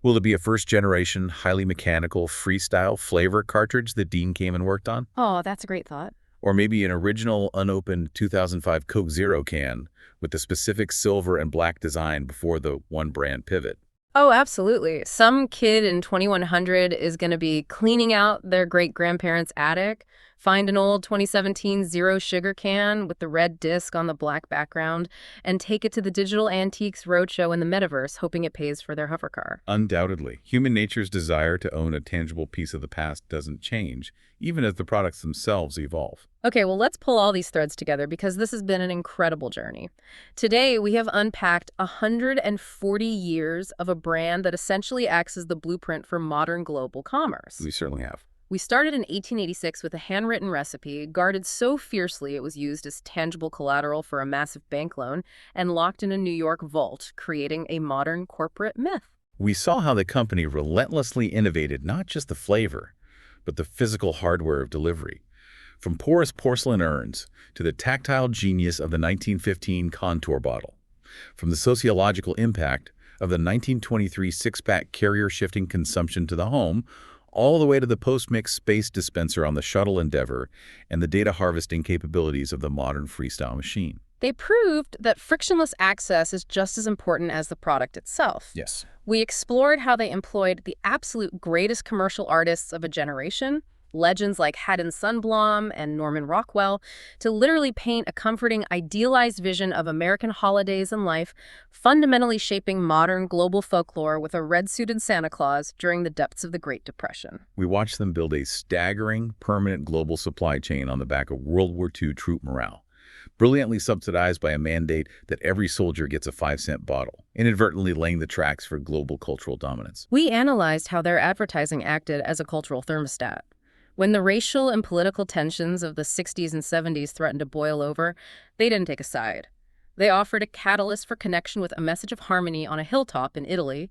Will it be a first-generation, highly mechanical, freestyle flavor cartridge that Dean came and worked on? Oh, that's a great thought. Or maybe an original, unopened 2005 Coke Zero can with the specific silver and black design before the one-brand pivot? Oh, absolutely. Some kid in 2100 is going to be cleaning out their great-grandparents' attic, Find an old 2017 Zero Sugar can with the red disc on the black background and take it to the Digital Antiques Roadshow in the metaverse, hoping it pays for their hover car. Undoubtedly, human nature's desire to own a tangible piece of the past doesn't change, even as the products themselves evolve. Okay, well, let's pull all these threads together because this has been an incredible journey. Today, we have unpacked 140 years of a brand that essentially acts as the blueprint for modern global commerce. We certainly have. We started in 1886 with a handwritten recipe, guarded so fiercely it was used as tangible collateral for a massive bank loan, and locked in a New York vault, creating a modern corporate myth. We saw how the company relentlessly innovated not just the flavor, but the physical hardware of delivery. From porous porcelain urns to the tactile genius of the 1915 contour bottle. From the sociological impact of the 1923 six-pack carrier shifting consumption to the home, all the way to the post-mix space dispenser on the Shuttle Endeavour and the data harvesting capabilities of the modern freestyle machine. They proved that frictionless access is just as important as the product itself. Yes. We explored how they employed the absolute greatest commercial artists of a generation, legends like Haddon Sundblom and Norman Rockwell, to literally paint a comforting, idealized vision of American holidays and life, fundamentally shaping modern global folklore with a red-suited Santa Claus during the depths of the Great Depression. We watched them build a staggering, permanent global supply chain on the back of World War II troop morale, brilliantly subsidized by a mandate that every soldier gets a 5-cent bottle, inadvertently laying the tracks for global cultural dominance. We analyzed how their advertising acted as a cultural thermostat. When the racial and political tensions of the 60s and 70s threatened to boil over, they didn't take a side. They offered a catalyst for connection with a message of harmony on a hilltop in Italy,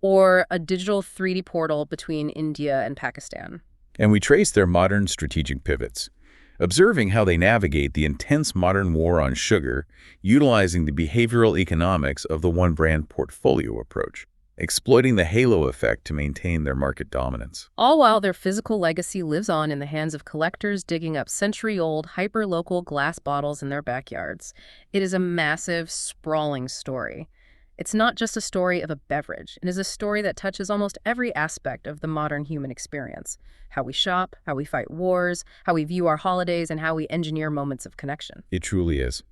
or a digital 3D portal between India and Pakistan. And we traced their modern strategic pivots, observing how they navigate the intense modern war on sugar, utilizing the behavioral economics of the one-brand portfolio approach, exploiting the halo effect to maintain their market dominance. All while their physical legacy lives on in the hands of collectors digging up century-old, hyper-local glass bottles in their backyards. It is a massive, sprawling story. It's not just a story of a beverage. It is a story that touches almost every aspect of the modern human experience. How we shop, how we fight wars, how we view our holidays, and how we engineer moments of connection. It truly is.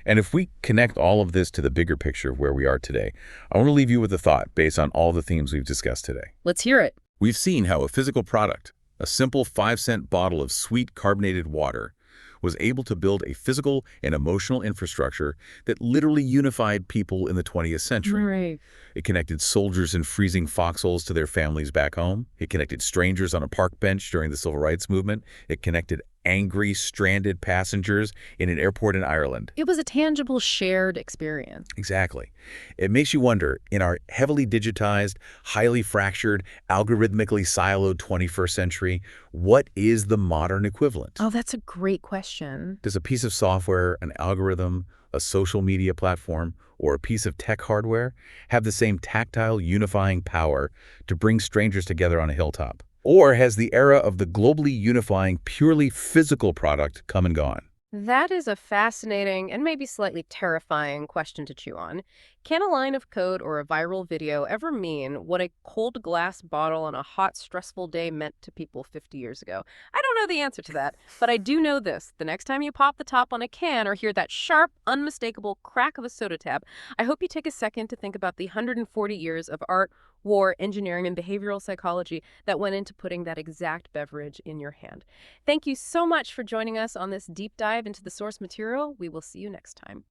And if we connect all of this to the bigger picture of where we are today, I want to leave you with a thought based on all the themes we've discussed today. Let's hear it. We've seen how a physical product, a simple 5-cent bottle of sweet carbonated water, was able to build a physical and emotional infrastructure that literally unified people in the 20th century. Right. It connected soldiers in freezing foxholes to their families back home. It connected strangers on a park bench during the Civil Rights Movement. It connected angry, stranded passengers in an airport in Ireland. It was a tangible, shared experience. Exactly. It makes you wonder, in our heavily digitized, highly fractured, algorithmically siloed 21st century, what is the modern equivalent? Oh, that's a great question. Does a piece of software, an algorithm, a social media platform, or a piece of tech hardware have the same tactile, unifying power to bring strangers together on a hilltop? Or has the era of the globally unifying, purely physical product come and gone? That is a fascinating and maybe slightly terrifying question to chew on. Can a line of code or a viral video ever mean what a cold glass bottle on a hot, stressful day meant to people 50 years ago? I don't know the answer to that, but I do know this. The next time you pop the top on a can or hear that sharp, unmistakable crack of a soda tap, I hope you take a second to think about the 140 years of art, war, engineering, and behavioral psychology that went into putting that exact beverage in your hand. Thank you so much for joining us on this deep dive into the source material. We will see you next time.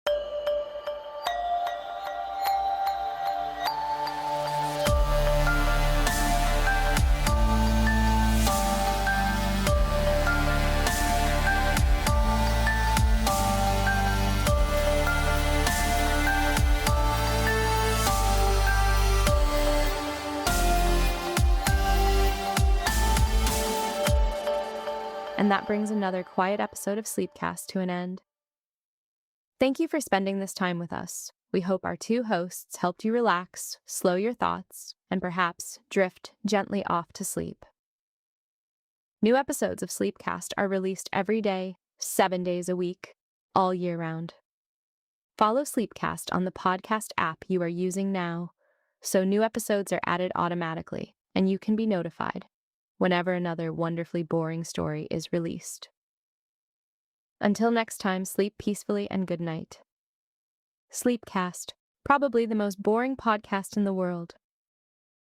And that brings another quiet episode of Sleepcast to an end. Thank you for spending this time with us. We hope our two hosts helped you relax, slow your thoughts, and perhaps drift gently off to sleep. New episodes of Sleepcast are released every day, 7 days a week, all year round. Follow Sleepcast on the podcast app you are using now, so new episodes are added automatically, and you can be notified whenever another wonderfully boring story is released. Until next time, sleep peacefully and good night. Sleepcast, probably the most boring podcast in the world.